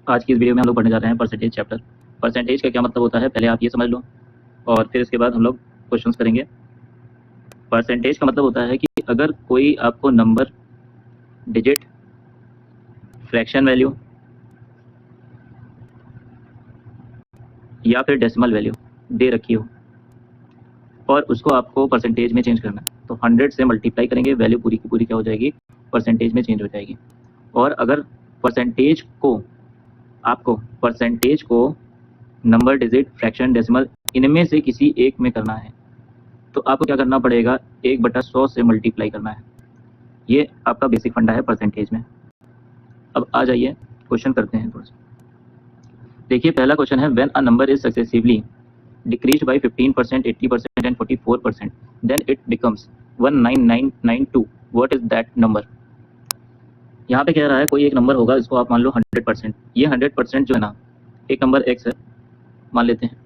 आज की इस वीडियो में हम लोग पढ़ने जा रहे हैं परसेंटेज चैप्टर। परसेंटेज का क्या मतलब होता है पहले आप ये समझ लो, और फिर इसके बाद हम लोग क्वेश्चंस करेंगे। परसेंटेज का मतलब होता है कि अगर कोई आपको नंबर, डिजिट, फ्रैक्शन वैल्यू या फिर डेसिमल वैल्यू दे रखी हो और उसको आपको परसेंटेज में चेंज करना है, तो 100 से मल्टीप्लाई करेंगे, वैल्यू पूरी की पूरी क्या हो जाएगी, परसेंटेज में चेंज हो जाएगी। और अगर परसेंटेज को नंबर, डिजिट, फ्रैक्शन, डेसिमल इनमें से किसी एक में करना है तो आपको क्या करना पड़ेगा, 1/100 से मल्टीप्लाई करना है। ये आपका बेसिक फंडा है परसेंटेज में। अब आ जाइए क्वेश्चन करते हैं थोड़ा सा। देखिए पहला क्वेश्चन है, when a number is successively decreased by 15%, 80% and 44%, then it becomes 19992, what is that number. यहाँ पे कह रहा है कोई एक नंबर होगा, इसको आप मान लो 100%। ये 100% जो है ना, एक नंबर x है मान लेते हैं,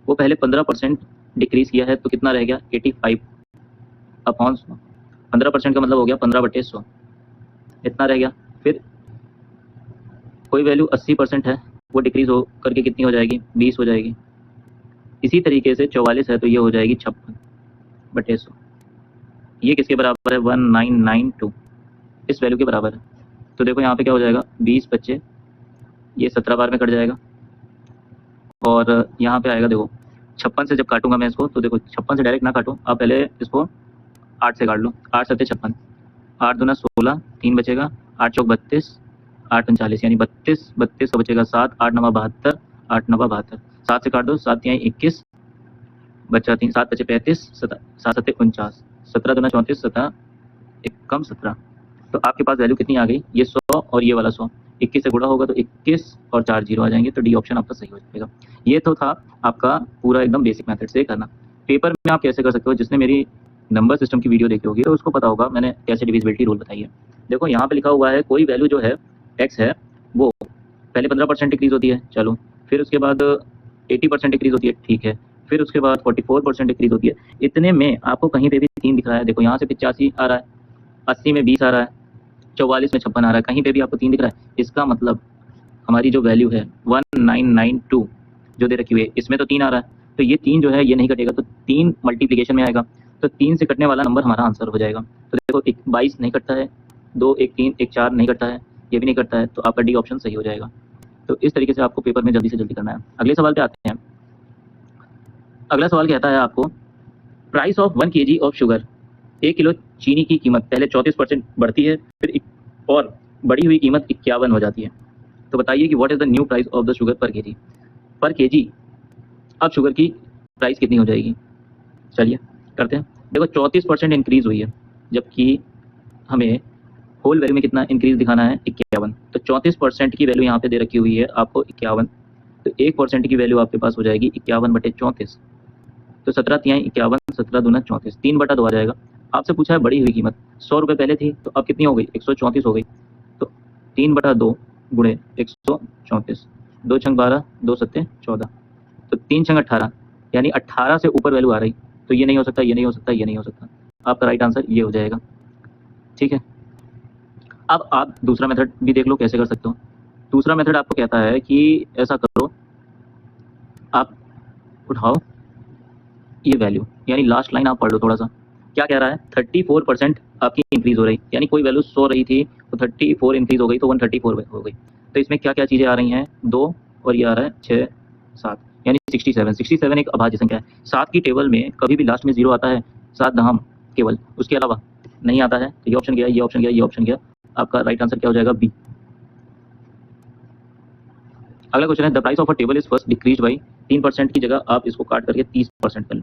वो पहले 15% डिक्रीज किया है तो कितना रह गया, 85/100। 15% का मतलब हो गया 15/100, इतना रह गया। फिर कोई वैल्यू 80% है, वो डिक्रीज हो करके कितनी हो जाएगी, 20 हो जाएगी। इसी तरीके से 44 है तो ये हो जाएगी 56/100। ये किसके बराबर है, 1992, इस वैल्यू के बराबर है। तो देखो यहाँ पे क्या हो जाएगा, 20 बच्चे, ये 17 बार में कट जाएगा और यहाँ पे आएगा, देखो 56 से जब काटूंगा मैं इसको, तो देखो 56 से डायरेक्ट ना काटो, आप पहले इसको 8 से काट लो। 8 7 56, 8 दूना 16, 3 बचेगा, 8 चौक 32, 8 39, यानी 32 32 का बचेगा 7, 8 9 72, 8 9 72, 7 से काट दो, 7 तिहाई 21, बचा 3, 7 बचे 35, 7 7 49, 17 दूना 34, 17 कम 17। तो आपके पास वैल्यू कितनी आ गई, ये 100 और ये वाला 100, 21 से गुणा होगा तो 21 और 4 जीरो आ जाएंगे, तो डी ऑप्शन आपका सही हो जाएगा। ये तो था आपका पूरा एकदम बेसिक मेथड से करना। पेपर में आप कैसे कर सकते हो, जिसने मेरी नंबर सिस्टम की वीडियो देखी होगी तो उसको पता होगा मैंने कैसे डिविजिबिलिटी रूल बताई है। देखो यहाँ पे लिखा हुआ है कोई वैल्यू जो है x है वो पहले 15% डिक्रीज होती है, चलो, फिर उसके बाद 80% डिक्रीज होती है, ठीक है, फिर उसके बाद 44% डिक्रीज होती है। इतने में आपको कहीं पे भी 3 दिख रहा है, देखो यहाँ से 85 आ रहा है, 80 में 20 आ रहा है, 44 में 56 आ रहा है, कहीं पे भी आपको 3 दिख रहा है। इसका मतलब हमारी जो वैल्यू है 1992 जो दे रखी हुई है, इसमें तो 3 आ रहा है, तो ये 3 जो है ये नहीं कटेगा, तो 3 मल्टीप्लिकेशन में आएगा, तो 3 से कटने वाला नंबर हमारा आंसर हो जाएगा। तो देखो 22 नहीं कटता है, 2 1 3 1 4 नहीं कटता है, ये भी नहीं कटता है, तो आपका डी ऑप्शन सही हो जाएगा। तो इस तरीके से आपको पेपर में जल्दी से जल्दी करना है। अगले सवाल पे आते हैं। अगला सवाल कहता है आपको, price of 1 kg of sugar, 1 kilo चीनी की कीमत पहले 34% बढ़ती है, फिर और बढ़ी हुई कीमत 51 हो जाती है। तो बताइए कि what is the new price of the sugar पर केजी। पर केजी अब शुगर की प्राइस कितनी हो जाएगी, चलिए करते हैं। देखो 34% इंक्रीज हुई है, जबकि हमें होल वैल्यू में कितना इंक्रीज दिखाना है, 51। तो 34% की वैल्यू यहाँ पे दे रखी हुई है आपको 51, तो 1% की वैल्यू आपके पास हो जाएगी 51/34, तो 17 तिहाई 51, 17 दूना 34, 3/2 आ जाएगा। आपसे पूछा है बढ़ी हुई कीमत, 100 रुपये पहले थी तो अब कितनी हो गई, 134 हो गई, तो 3/2 गुणे 134, 2 छंग 12, 2 सत्ते 14, तो 3 छंग 18, यानी 18 से ऊपर वैल्यू आ रही, तो ये नहीं हो सकता, ये नहीं हो सकता, ये नहीं हो सकता, आपका राइट आंसर ये हो जाएगा। ठीक है, अब आप दूसरा मेथड भी देख लो कैसे कर सकते हो। दूसरा मेथड आपको कहता है कि ऐसा करो, आप उठाओ ये वैल्यू, यानी लास्ट लाइन आप पढ़ लो थोड़ा सा, क्या कह रहा है, 34% आपकी इंक्रीज हो रही, यानी कोई वैल्यू 100 रही थी तो 34 इंक्रीज हो गई तो 134 हो गई। तो इसमें क्या क्या चीज़ें आ रही हैं, 2 और ये आ रहा है 6 7, यानी 67। 67 एक अभाज्य संख्या है। 7 की टेबल में कभी भी लास्ट में 0 आता है, 7 दहम केवल, उसके अलावा नहीं आता है। तो ये ऑप्शन गया, ये ऑप्शन गया, ये ऑप्शन गया, आपका राइट आंसर क्या हो जाएगा, बी। अगला क्वेश्चन है, the price of a table is first decrease by 3% की जगह आप इसको काट करके 30% कर लो।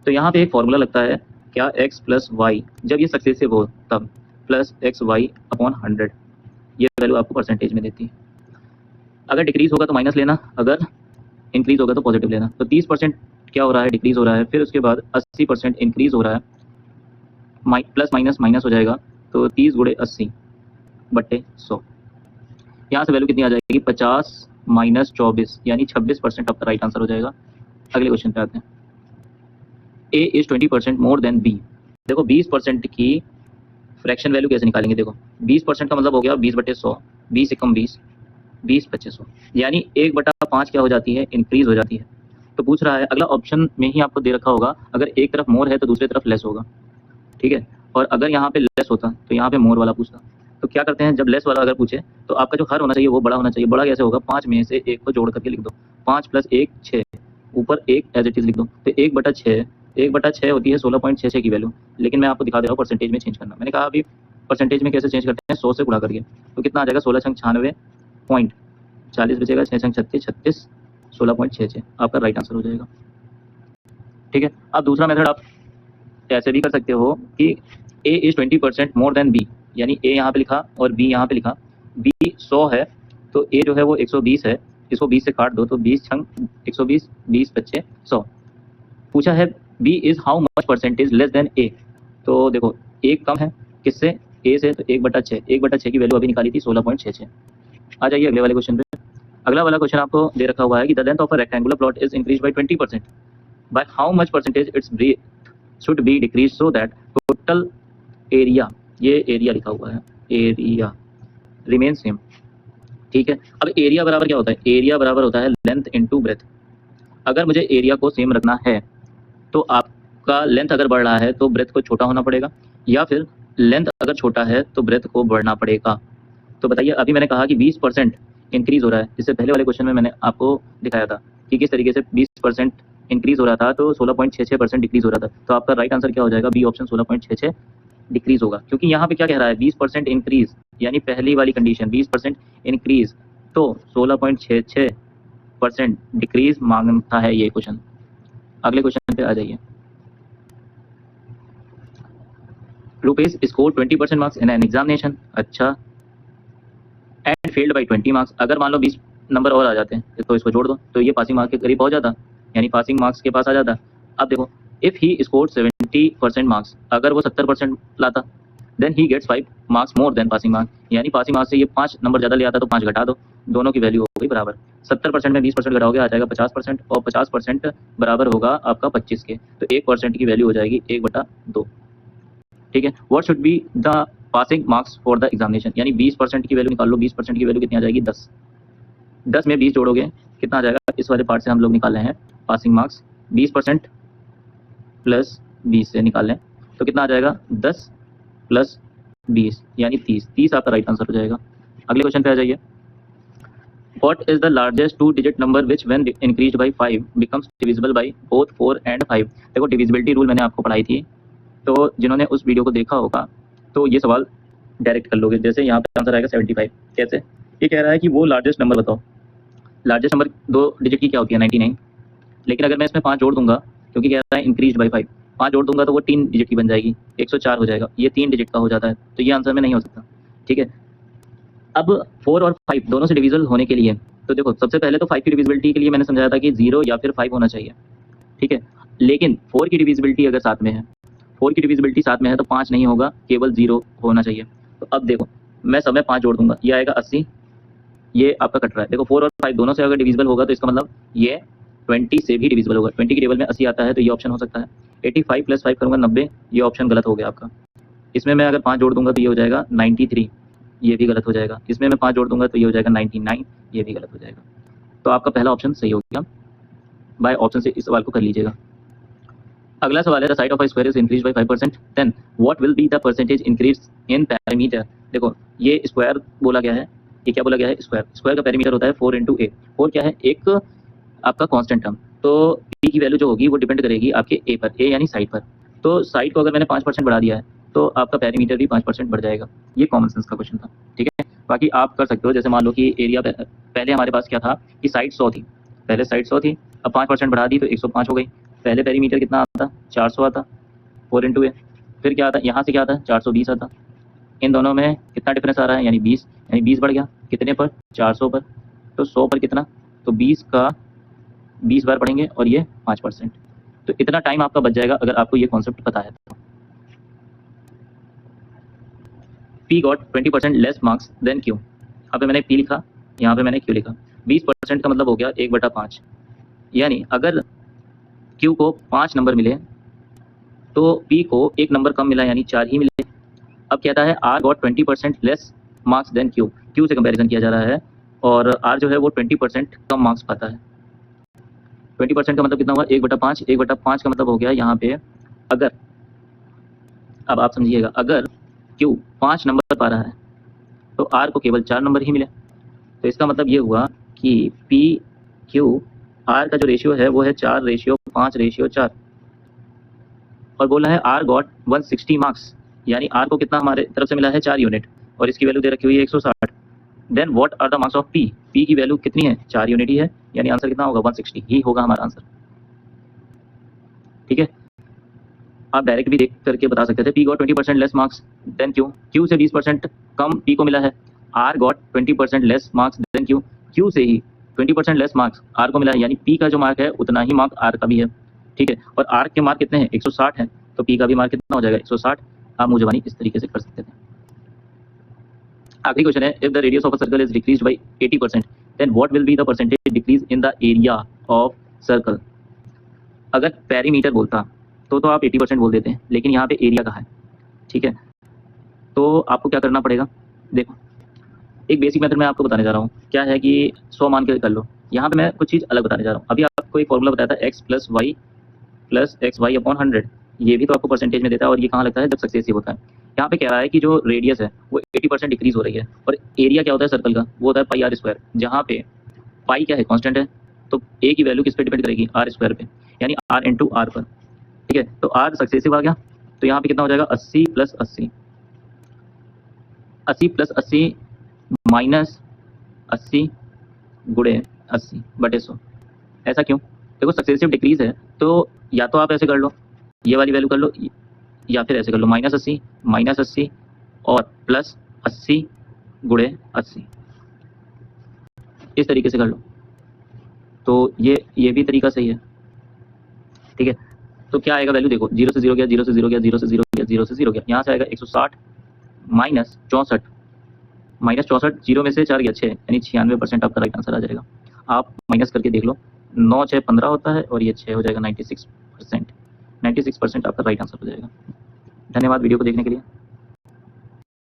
तो यहाँ पे एक फॉर्मूला लगता है, क्या x प्लस वाई, जब ये सक्सेसिव हो तब प्लस XY/100, ये वैल्यू आपको परसेंटेज में देती है। अगर डिक्रीज होगा तो माइनस लेना, अगर इंक्रीज होगा तो पॉजिटिव लेना। तो 30% क्या हो रहा है, डिक्रीज हो रहा है, फिर उसके बाद 80% इंक्रीज हो रहा है, प्लस माइनस माइनस हो जाएगा, तो 30 गुणे 80/100, यहाँ से वैल्यू कितनी आ जाएगी, 50 माइनस 24, यानी 26% आपका राइट आंसर हो जाएगा। अगले क्वेश्चन पे आते हैं, A is 20% more than B। देखो 20% की फ्रैक्शन वैल्यू कैसे निकालेंगे, देखो 20% का मतलब हो गया 20/100, 20 से कम 20, 20-2500, यानी 1/5 क्या हो जाती है, इंक्रीज हो जाती है। तो पूछ रहा है, अगला ऑप्शन में ही आपको दे रखा होगा, अगर एक तरफ मोर है तो दूसरी तरफ लेस होगा, ठीक है। और अगर यहाँ पे लेस होता तो यहाँ पे मोर वाला पूछता। तो क्या करते हैं, जब लेस वाला अगर पूछे तो आपका जो हर होना चाहिए वो बड़ा होना चाहिए। बड़ा कैसे होगा, 5 में से 1 को जोड़ करके लिख दो, 5 + 1 6, ऊपर 1 एज इट इज लिख दो। तो 1/6, 1/6 होती है 16.66 की वैल्यू। लेकिन मैं आपको दिखा दे रहा हूँ परसेंटेज में चेंज करना। मैंने कहा अभी परसेंटेज में कैसे चेंज करते हैं, 100 से गुणा करके। तो कितना आ जाएगा, 16 छंग 96 पॉइंट 40 बचेगा, 6 छंग 36 36, 16.66 आपका राइट आंसर हो जाएगा, ठीक है। अब दूसरा मेथड आप ऐसे भी कर सकते हो कि A is 20% more than B, यानी A यहाँ पे लिखा और B यहाँ पे लिखा। B 100 है तो A जो है वो 120 है, इसको 20 से काट दो तो 20 छंग 120, 20 बच्चे 100। पूछा है B is how much percentage less than A, तो देखो एक कम है किससे, A से, तो 1/6, 1/6 की वैल्यू अभी निकाली थी 16.66। आ जाइए अगले वाले क्वेश्चन पे। अगला वाला क्वेश्चन आपको दे रखा हुआ है कि the length of a rectangular plot is increase bye 20%, by how much percentage it's should be decrease so that total area, ये एरिया लिखा हुआ है, एरिया रिमेन सेम, ठीक है। अब एरिया बराबर क्या होता है, एरिया बराबर होता है लेंथ इनटू ब्रेथ। अगर मुझे एरिया को सेम रखना है तो आपका लेंथ अगर बढ़ रहा है तो ब्रेथ को छोटा होना पड़ेगा, या फिर लेंथ अगर छोटा है तो ब्रेथ को बढ़ना पड़ेगा। तो बताइए, अभी मैंने कहा कि 20% इंक्रीज हो रहा है, इससे पहले वाले क्वेश्चन में मैंने आपको दिखाया था कि किस तरीके से 20% इंक्रीज हो रहा था तो 16.66% डिक्रीज हो रहा था। तो आपका राइट आंसर क्या हो जाएगा, बी ऑप्शन 16.66 डिक्रीज होगा, क्योंकि यहाँ पे क्या कह रहा है, 20% इंक्रीज, यानी पहली वाली कंडीशन 20% इंक्रीज, तो 16.66% डिक्रीज मांगता है ये क्वेश्चन। अगले क्वेश्चन पे आ जाइए। Rupesh score 20% marks in an examination, अच्छा, एंड फेल्ड बाई 20 मार्क्स। अगर मान लो 20 नंबर और आ जाते हैं तो इसको जोड़ दो, तो ये पासिंग मार्क्स के करीब पहुंच जाता, यानी पासिंग मार्क्स के पास आ जाता। अब देखो, इफ ही स्कोर 70% मार्क्स, अगर वो 70% लाता, then he gets 5 marks more than passing marks, यानी पासिंग मार्क्स से ये 5 नंबर ज़्यादा ले आता तो 5 घटा दो, दोनों की वैल्यू हो गई बराबर। 70% में 20% घटाओगे आ जाएगा 50%, और 50% बराबर होगा आपका 25 के, तो 1% की वैल्यू हो जाएगी 1/2, ठीक है। What should be the passing marks for the examination, यानी 20% की वैल्यू निकाल लो, 20% की वैल्यू कितनी आ जाएगी, 10। 10 में 20 जोड़ोगे कितना आ जाएगा, इस वाले पार्ट से हम लोग निकाल रहे हैं पासिंग मार्क्स, 20% प्लस 20 से निकाल लें तो कितना आ जाएगा, 10 प्लस 20 यानी 30, 30 आपका राइट आंसर हो जाएगा। अगले क्वेश्चन पे आ जाइए। What is the largest two digit number which when increased by 5 becomes divisible by both 4 and 5? देखो डिविजिबिलिटी रूल मैंने आपको पढ़ाई थी, तो जिन्होंने उस वीडियो को देखा होगा तो ये सवाल डायरेक्ट कर लोगे। जैसे यहाँ पे आंसर आएगा 75, कैसे, ये कह रहा है कि वो लार्जेस्ट नंबर बताओ। लार्जेस्ट नंबर 2 डिजिट की क्या होती है, 99। लेकिन अगर मैं इसमें 5 जोड़ दूंगा, क्योंकि कह रहा है इंक्रीज बाई 5, 5 जोड़ दूंगा तो वो 3 डिजिट की बन जाएगी, 104 हो जाएगा, ये 3 डिजिट का हो जाता है, तो ये आंसर में नहीं हो सकता, ठीक है। अब 4 और 5 दोनों से डिविजिबल होने के लिए, तो देखो सबसे पहले तो 5 की डिविजिबिलिटी के लिए मैंने समझाया था कि 0 या फिर 5 होना चाहिए, ठीक है। लेकिन 4 की डिविजिबिलिटी अगर साथ में है, 4 की डिविजिबिलिटी साथ में है तो 5 नहीं होगा, केवल 0 होना चाहिए। तो अब देखो मैं सब में 5 जोड़ दूंगा, ये आएगा 80, ये आपका कट रहा है। देखो 4 और 5 दोनों से अगर डिविजिबल होगा तो इसका मतलब ये 20 से भी डिविजिबल होगा, 20 की टेबल में 80 आता है तो ये ऑप्शन हो सकता है। 85 + 5 करूँगा 90, ये ऑप्शन गलत हो गया आपका। इसमें मैं अगर 5 जोड़ दूंगा तो ये हो जाएगा 93, ये भी गलत हो जाएगा। इसमें मैं 5 जोड़ दूंगा तो ये हो जाएगा 99, ये भी गलत हो जाएगा। तो आपका पहला ऑप्शन सही हो गया, बाय ऑप्शन से इस सवाल को कर लीजिएगा। अगला सवाल है, the side of a square is increase by 5%, then what will be the percentage increase in perimeter. देखो ये स्क्वायर बोला गया है, ये क्या बोला गया है, स्क्वायर, स्क्वायर का पेरीमीटर होता है 4 × a। 4 क्या है, एक आपका कांस्टेंट टर्म, तो p की वैल्यू जो होगी वो डिपेंड करेगी आपके a पर, a यानी साइड पर। तो साइड को अगर मैंने 5% बढ़ा दिया है तो आपका पेरीमीटर भी 5% बढ़ जाएगा। ये कॉमन सेंस का क्वेश्चन था, ठीक है। बाकी आप कर सकते हो, जैसे मान लो कि एरिया पहले हमारे पास क्या था कि साइड 100 थी, पहले साइड 100 थी, अब 5% बढ़ा दी तो 105 हो गई। पहले पेरीमीटर कितना आता, 400 आता, 4 × a। फिर क्या आता, यहाँ से क्या आता, 420 आता। इन दोनों में कितना डिफरेंस आ रहा है, यानी 20, यानी 20 बढ़ गया कितने पर, 400 पर। तो 100 पर कितना, तो 20 का 20 बार पढ़ेंगे और ये 5%। तो इतना टाइम आपका बच जाएगा अगर आपको ये कॉन्सेप्ट पता है तो। P got 20% less marks than Q, यहाँ पे मैंने P लिखा, यहाँ पे मैंने Q लिखा। 20% का मतलब हो गया 1/5, यानी अगर Q को 5 नंबर मिले तो P को 1 नंबर कम मिला, यानी 4 ही मिले। अब कहता है R got 20% less marks than Q, Q से कंपैरिजन किया जा रहा है, और आर जो है वो 20% कम मार्क्स पाता है। 20% का मतलब कितना हुआ, 1/5। 1/5 का मतलब हो गया यहाँ पे, अगर, अब आप समझिएगा, अगर क्यू 5 नंबर पा रहा है तो आर को केवल 4 नंबर ही मिले। तो इसका मतलब ये हुआ कि पी क्यू आर का जो रेशियो है वो है 4:5:4, और बोला है आर गॉट 160 मार्क्स, यानी आर को कितना हमारे तरफ से मिला है 4 यूनिट, और इसकी वैल्यू दे रखी हुई है 160। Then what are the marks of P, P की वैल्यू कितनी है, 4 यूनिट ही है, यानी आंसर कितना होगा, 160 ही होगा हमारा आंसर। ठीक है, आप डायरेक्ट भी देख करके बता सकते थे, P got 20% less marks than Q, Q से 20% कम पी को मिला है। R got 20% less marks than Q, Q से ही 20% लेस मार्क्स आर को मिला है, यानी पी का जो मार्क है उतना ही मार्क आर का भी है। ठीक है, और आर के मार्क कितने हैं, 160 है, तो पी का भी मार्क कितना हो जाएगा, 160। आप मुझे इस तरीके से कर सकते थे। आखिरी क्वेश्चन है, if the radius of a circle is decreased by 80% then what will be the percentage decrease in the area of circle. अगर पेरीमीटर बोलता तो आप 80% बोल देते हैं, लेकिन यहाँ पे एरिया कहा है। ठीक है, तो आपको क्या करना पड़ेगा, देखो एक बेसिक मेथड मैं आपको बताने जा रहा हूँ, क्या है कि 100 मान के कर लो। यहाँ पे मैं कुछ चीज़ अलग बताने जा रहा हूँ। अभी आपको एक फॉर्मूला बताया था, x plus x y upon 100, ये भी तो आपको परसेंटेज में देता है, और ये कहाँ लगता है, जब सक्सेसिव होता है। यहाँ पे कह रहा है कि जो रेडियस है वो 80% डिक्रीज हो रही है, और एरिया क्या होता है सर्कल का, वो होता है पाई आर स्क्वायर, जहाँ पे पाई क्या है, कांस्टेंट है, तो ए की वैल्यू किस पे डिपेंड करेगी, आर स्क्वायर पे, यानी आर इंटू आर पर। ठीक है, तो आर सक्सेसिव आ गया, तो यहाँ पे कितना हो जाएगा, 80 प्लस 80, 80 प्लस 80 माइनस 80 गुणे 80/100। ऐसा क्यों, देखो सक्सेसिव डिक्रीज है, तो या तो आप ऐसे कर लो, ये वाली वैल्यू कर लो, या फिर ऐसे कर लो, -80 और प्लस 80 गुणे 80, इस तरीके से कर लो, तो ये भी तरीका सही है। ठीक है, तो क्या आएगा वैल्यू, देखो 0 से 0 गया, 0 से 0 गया, 0 से 0 गया, 0 से 0 गया, यहाँ से आएगा 160 माइनस 64, 0 में से 4 गया 6, यानी 96% आपका राइट आंसर आ जाएगा। आप माइनस करके देख लो, 9 6 15 होता है, और ये 6 हो जाएगा, 96%। 96% आपका राइट आंसर हो जाएगा। धन्यवाद वीडियो को देखने के लिए।